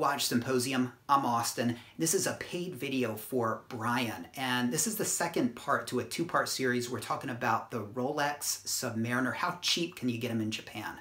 Watch Symposium. I'm Austin. This is a paid video for Brian, and this is the second part to a two-part series. We're talking about the Rolex Submariner. How cheap can you get them in Japan?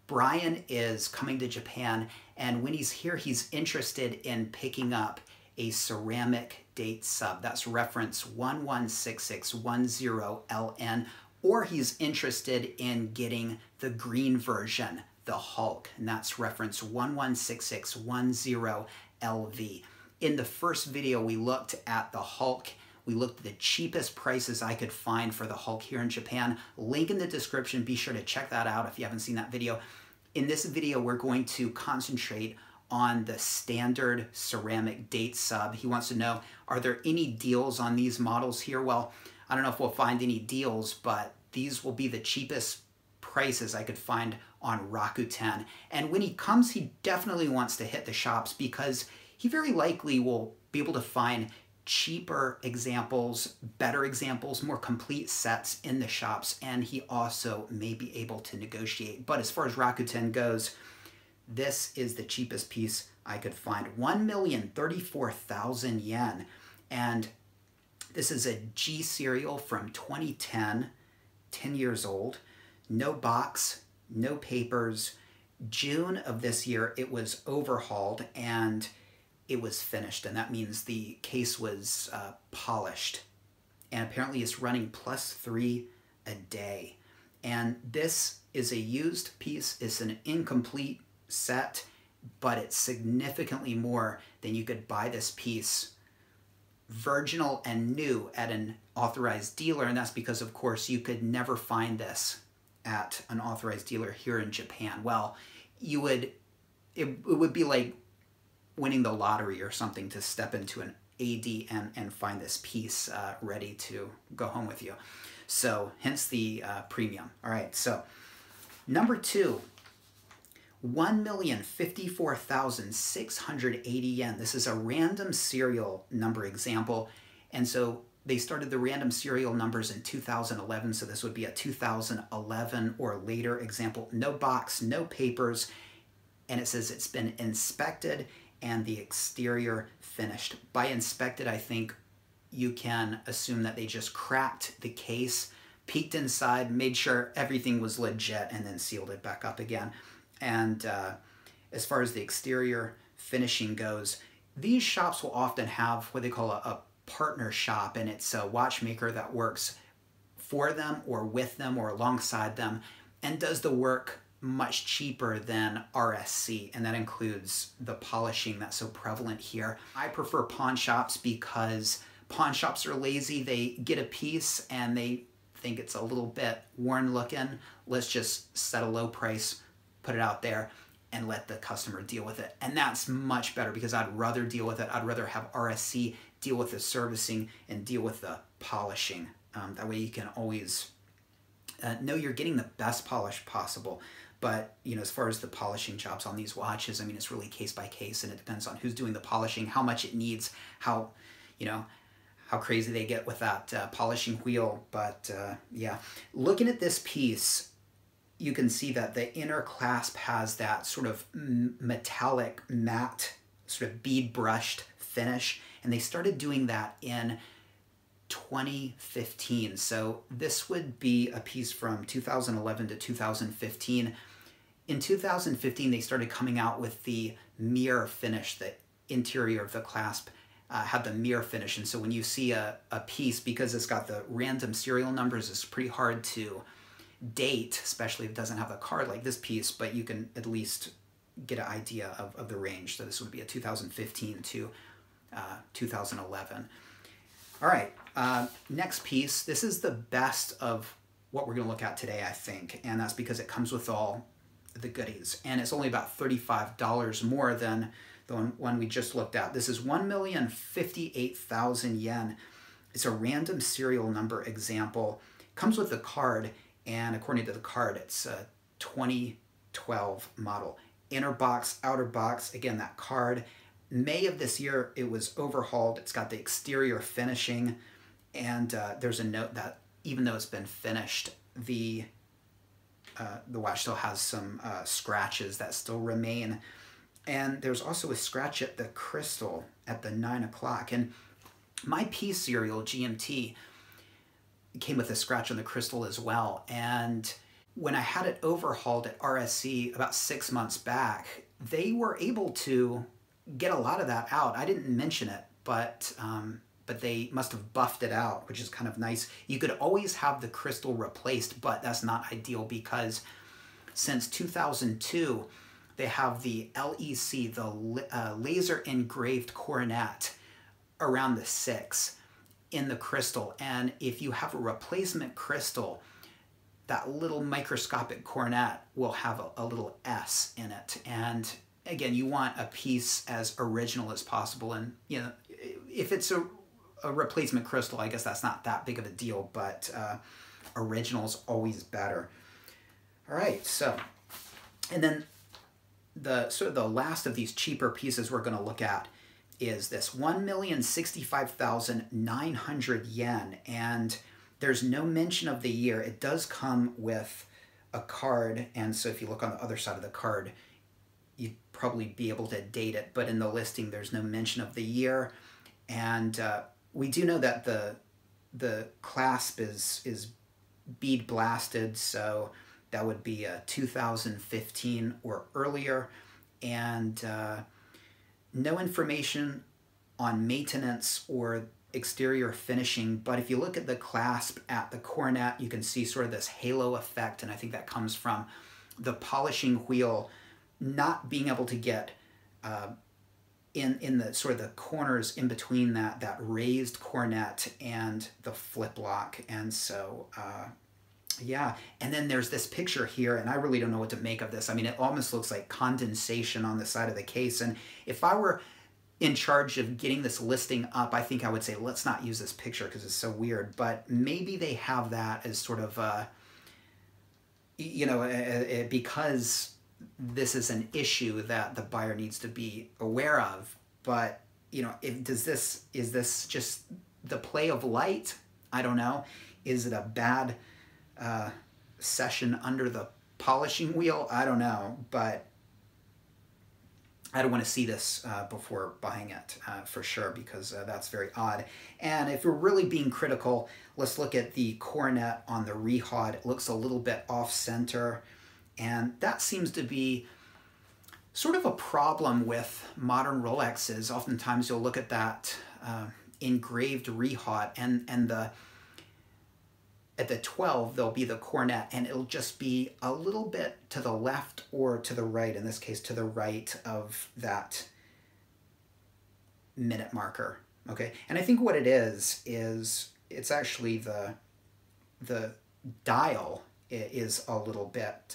Brian is coming to Japan, and when he's here, he's interested in picking up a ceramic date sub. That's reference 116610LN, or he's interested in getting the green version, the Hulk, and that's reference 116610LV. In the first video, we looked at the Hulk. We looked at the cheapest prices I could find for the Hulk here in Japan. Link in the description. Be sure to check that out if you haven't seen that video. In this video, we're going to concentrate on the standard ceramic date sub. He wants to know, are there any deals on these models here? Well, I don't know if we'll find any deals, but these will be the cheapest prices I could find on Rakuten. And when he comes, he definitely wants to hit the shops because he very likely will be able to find cheaper examples, better examples, more complete sets in the shops, and he also may be able to negotiate. But as far as Rakuten goes, this is the cheapest piece I could find, 1,034,000 yen. And this is a G serial from 2010, 10 years old, no box, no papers. June of this year, it was overhauled and it was finished. And that means the case was polished. And apparently it's running +3 a day. And this is a used piece. It's an incomplete set, but it's significantly more than you could buy this piece virginal and new at an authorized dealer. And that's because, of course, you could never find this at an authorized dealer here in Japan. Well, it would be like winning the lottery or something to step into an AD and find this piece ready to go home with you. So hence the premium. All right, so number two, 1,054,680 yen. This is a random serial number example. And so they started the random serial numbers in 2011. So this would be a 2011 or later example. No box, no papers. And it says it's been inspected and the exterior finished. By inspected, I think you can assume that they just cracked the case, peeked inside, made sure everything was legit, and then sealed it back up again. And as far as the exterior finishing goes, these shops will often have what they call a partner shop, and it's a watchmaker that works for them or with them or alongside them and does the work much cheaper than RSC, and that includes the polishing that's so prevalent here. I prefer pawn shops because pawn shops are lazy. They get a piece and they think it's a little bit worn looking. Let's just set a low price, put it out there, and let the customer deal with it. And that's much better because I'd rather deal with it. I'd rather have RSC deal with the servicing and deal with the polishing. That way you can always know you're getting the best polish possible. But, you know, as far as the polishing jobs on these watches, I mean, it's really case by case, and it depends on who's doing the polishing, how much it needs, how, you know, how crazy they get with that polishing wheel. But yeah, looking at this piece, you can see that the inner clasp has that sort of metallic matte, sort of bead brushed finish. And they started doing that in 2015. So this would be a piece from 2011 to 2015. In 2015, they started coming out with the mirror finish. The interior of the clasp had the mirror finish. And so when you see a piece, because it's got the random serial numbers, it's pretty hard to date, especially if it doesn't have a card like this piece, but you can at least get an idea of the range. So this would be a 2015 to 2011. All right, next piece. This is the best of what we're gonna look at today, I think, and that's because it comes with all the goodies, and it's only about $35 more than the one we just looked at. This is 1,058,000 yen. It's a random serial number example. Comes with a card, and according to the card, it's a 2012 model. Inner box, outer box, again, that card. May of this year, it was overhauled. It's got the exterior finishing, and there's a note that even though it's been finished, the watch still has some scratches that still remain. And there's also a scratch at the crystal at the 9 o'clock. And my piece serial, GMT, came with a scratch on the crystal as well. And when I had it overhauled at RSC about 6 months back, they were able to get a lot of that out. I didn't mention it, but they must have buffed it out, which is kind of nice. You could always have the crystal replaced, but that's not ideal because since 2002, they have the LEC, the laser engraved coronet, around the 6 in the crystal. And if you have a replacement crystal, that little microscopic coronet will have a little S in it. And again, you want a piece as original as possible. And you know, if it's a replacement crystal, I guess that's not that big of a deal, but original is always better. All right, so, and then the sort of the last of these cheaper pieces we're going to look at is this 1,065,900 yen, and there's no mention of the year. It does come with a card, and so if you look on the other side of the card, you'd probably be able to date it, but in the listing there's no mention of the year. And we do know that the clasp is bead blasted, so that would be 2015 or earlier, and no information on maintenance or exterior finishing. But if you look at the clasp at the coronet, you can see sort of this halo effect, and I think that comes from the polishing wheel not being able to get in the sort of the corners in between that raised coronet and the flip lock. And so yeah, and then there's this picture here, and I really don't know what to make of this. I mean, it almost looks like condensation on the side of the case, and if I were in charge of getting this listing up, I think I would say, let's not use this picture because it's so weird, but maybe they have that as sort of you know, because this is an issue that the buyer needs to be aware of. But, you know, is this just the play of light? I don't know. Is it a bad session under the polishing wheel? I don't know, but I don't want to see this before buying it for sure, because that's very odd. And if we're really being critical, let's look at the coronet on the rehod. It looks a little bit off center, and that seems to be sort of a problem with modern Rolexes. Oftentimes you'll look at that engraved rehod, and at the 12, there'll be the coronet, and it'll just be a little bit to the left or to the right, in this case to the right of that minute marker, okay? And I think what it is it's actually the dial is a little bit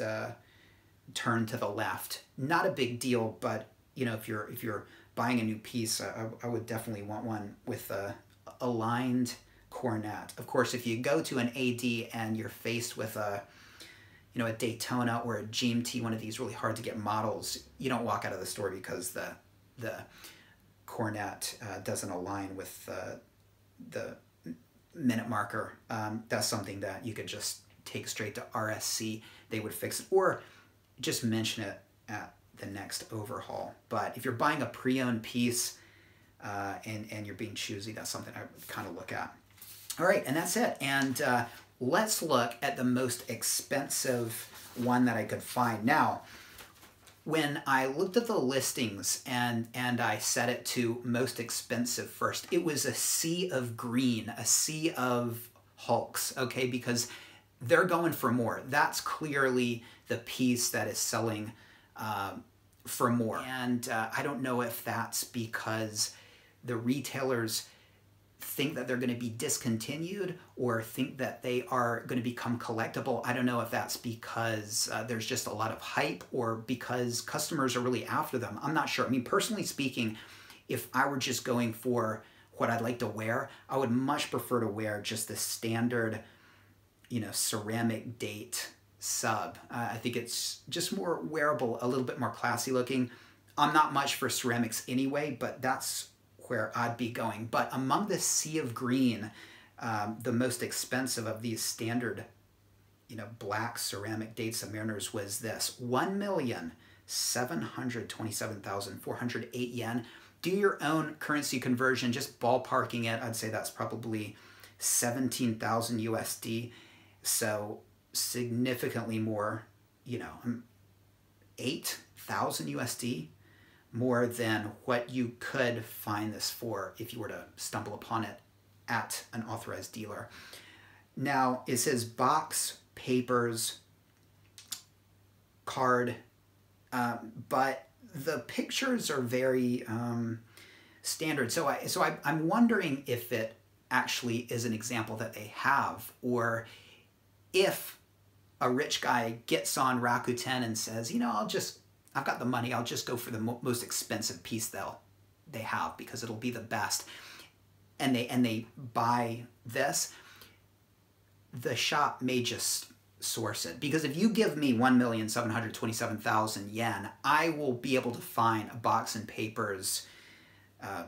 turned to the left. Not a big deal, but you know, if you're buying a new piece, I would definitely want one with a aligned coronet. Of course, if you go to an AD and you're faced with a Daytona or a GMT, one of these really hard to get models, you don't walk out of the store because the coronet doesn't align with the minute marker. That's something that you could just take straight to RSC. They would fix it, or just mention it at the next overhaul. But if you're buying a pre-owned piece and you're being choosy, that's something I would kind of look at. All right, and that's it. And let's look at the most expensive one that I could find. Now, when I looked at the listings and I set it to most expensive first, it was a sea of green, a sea of hulks, okay? Because they're going for more. That's clearly the piece that is selling for more. And I don't know if that's because the retailers think that they're going to be discontinued or think that they are going to become collectible. I don't know if that's because there's just a lot of hype or because customers are really after them. I'm not sure. I mean, personally speaking, if I were just going for what I'd like to wear, I would much prefer to wear just the standard, ceramic date sub. I think it's just more wearable, a little bit more classy looking. I'm not much for ceramics anyway, but that's where I'd be going. But among the sea of green, the most expensive of these standard, black ceramic date Submariners was this, 727,408 yen. Do your own currency conversion, just ballparking it. I'd say that's probably 17,000 USD. So significantly more, 8,000 USD more than what you could find this for if you were to stumble upon it at an authorized dealer. Now, it says box, papers, card, but the pictures are very standard. So I'm wondering if it actually is an example that they have, or if a rich guy gets on Rakuten and says, I've got the money, I'll just go for the most expensive piece they have because it'll be the best. And they buy this. The shop may just source it, because if you give me 1,727,000 yen, I will be able to find a box and papers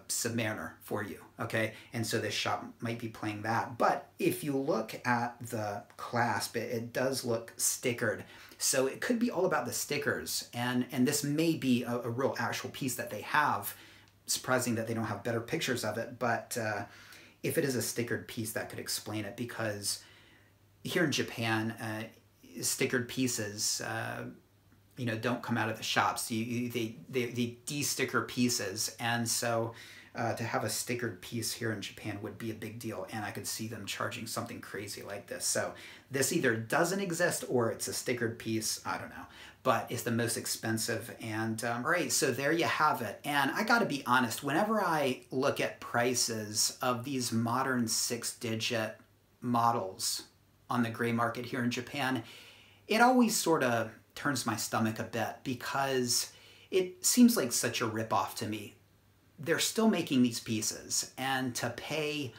Submariner for you, okay? And so this shop might be playing that. But if you look at the clasp, it does look stickered. So it could be all about the stickers, and this may be a real actual piece that they have. Surprising that they don't have better pictures of it, but if it is a stickered piece, that could explain it, because here in Japan, stickered pieces, don't come out of the shops. They de-sticker pieces, and so to have a stickered piece here in Japan would be a big deal, and I could see them charging something crazy like this. So this either doesn't exist or it's a stickered piece. I don't know, but it's the most expensive. And all right, so there you have it. And I got to be honest, whenever I look at prices of these modern 6-digit models on the gray market here in Japan, it always sort of turns my stomach a bit, because it seems like such a ripoff to me. They're still making these pieces, and to pay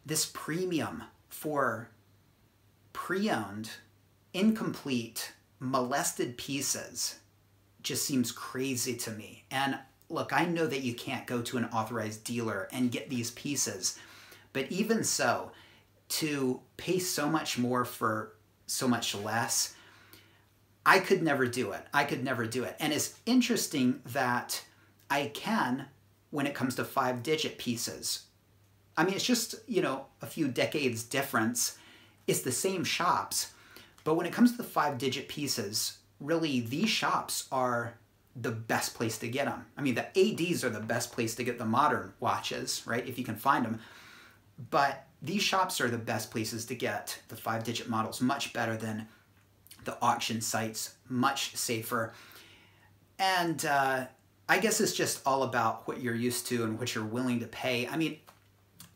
this premium for pre-owned, incomplete, molested pieces just seems crazy to me. And look, I know that you can't go to an authorized dealer and get these pieces, but even so, to pay so much more for so much less, I could never do it. I could never do it. And it's interesting that I can when it comes to 5-digit pieces. I mean, it's just, a few decades difference. It's the same shops. But when it comes to the 5-digit pieces, really, these shops are the best place to get them. I mean, the ADs are the best place to get the modern watches, right? If you can find them. But these shops are the best places to get the 5-digit models, much better than the auction sites, much safer. And I guess it's just all about what you're used to and what you're willing to pay. I mean,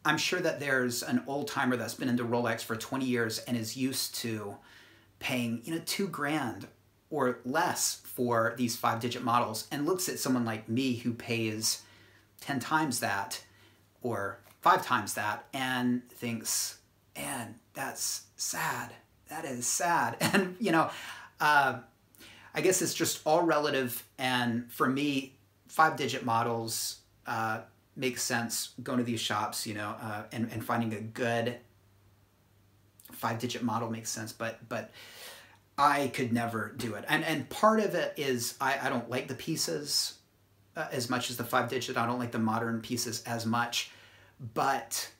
I'm sure that there's an old timer that's been into Rolex for 20 years and is used to paying, $2,000 or less for these 5-digit models, and looks at someone like me who pays 10 times that or 5 times that and thinks, man, that's sad. That is sad. And, I guess it's just all relative. And for me, 5-digit models make sense. Going to these shops, and finding a good 5-digit model makes sense. But I could never do it. And part of it is I don't like the pieces as much as the 5-digit. I don't like the modern pieces as much. But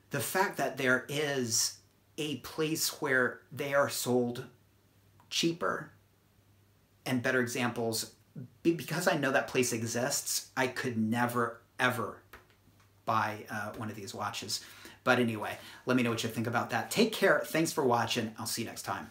the fact that there is a place where they are sold cheaper and better examples, because I know that place exists, I could never, ever buy one of these watches. But anyway, let me know what you think about that. Take care. Thanks for watching. I'll see you next time.